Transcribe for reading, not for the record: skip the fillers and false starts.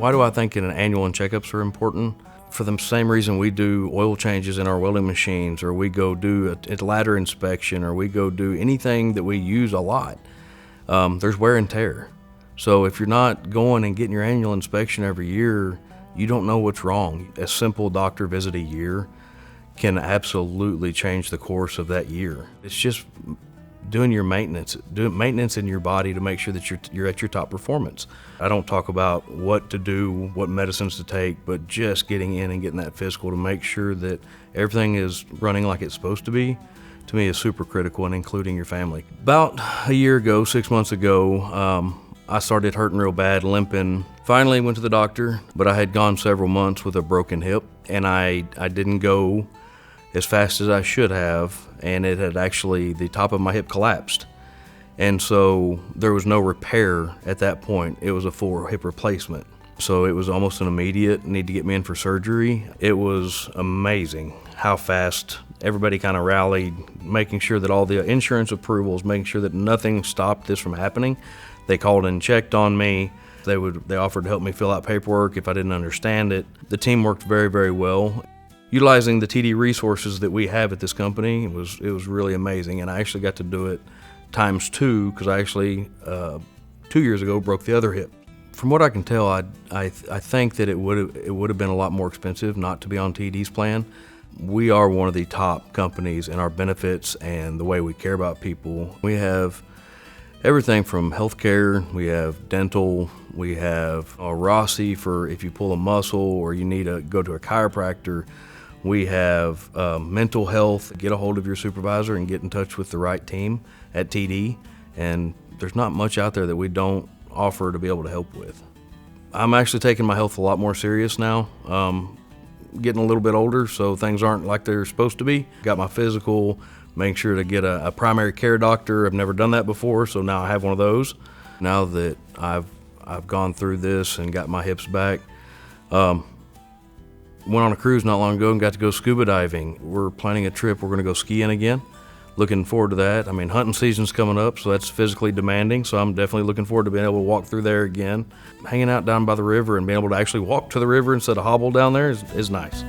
Why do I think an annual checkups are important? For the same reason we do oil changes in our welding machines, or we go do a ladder inspection, or we go do anything that we use a lot. There's wear and tear. So if you're not going and getting your annual inspection every year, you don't know what's wrong. A simple doctor visit a year can absolutely change the course of that year. It's just doing your maintenance, doing maintenance in your body to make sure that you're at your top performance. I don't talk about what to do, what medicines to take, but just getting in and getting that physical to make sure that everything is running like it's supposed to be, to me is super critical, and including your family. About a year ago, 6 months ago, I started hurting real bad, limping. Finally went to the doctor, but I had gone several months with a broken hip, and I didn't go as fast as I should have, and it had actually, the top of my hip collapsed. And so there was no repair at that point. It was a full hip replacement. So it was almost an immediate need to get me in for surgery. It was amazing how fast everybody kind of rallied, making sure that all the insurance approvals, making sure that nothing stopped this from happening. They called and checked on me. They offered to help me fill out paperwork if I didn't understand it. The team worked very, very well. Utilizing the TD resources that we have at this company, it was really amazing, and I actually got to do it ×2 because I actually 2 years ago broke the other hip. From what I can tell, I think that it would have been a lot more expensive not to be on TD's plan. We are one of the top companies in our benefits and the way we care about people. We have everything from healthcare, we have dental, we have Rossi for if you pull a muscle or you need to go to a chiropractor. We have mental health. Get a hold of your supervisor and get in touch with the right team at TD. And there's not much out there that we don't offer to be able to help with. I'm actually taking my health a lot more serious now. Getting a little bit older, so things aren't like they're supposed to be. Got my physical, making sure to get a primary care doctor. I've never done that before, so now I have one of those. Now that I've gone through this and got my hips back, went on a cruise not long ago and got to go scuba diving. We're planning a trip. We're going to go skiing again. Looking forward to that. I mean, hunting season's coming up, so that's physically demanding, so I'm definitely looking forward to being able to walk through there again. Hanging out down by the river and being able to actually walk to the river instead of hobble down there is nice.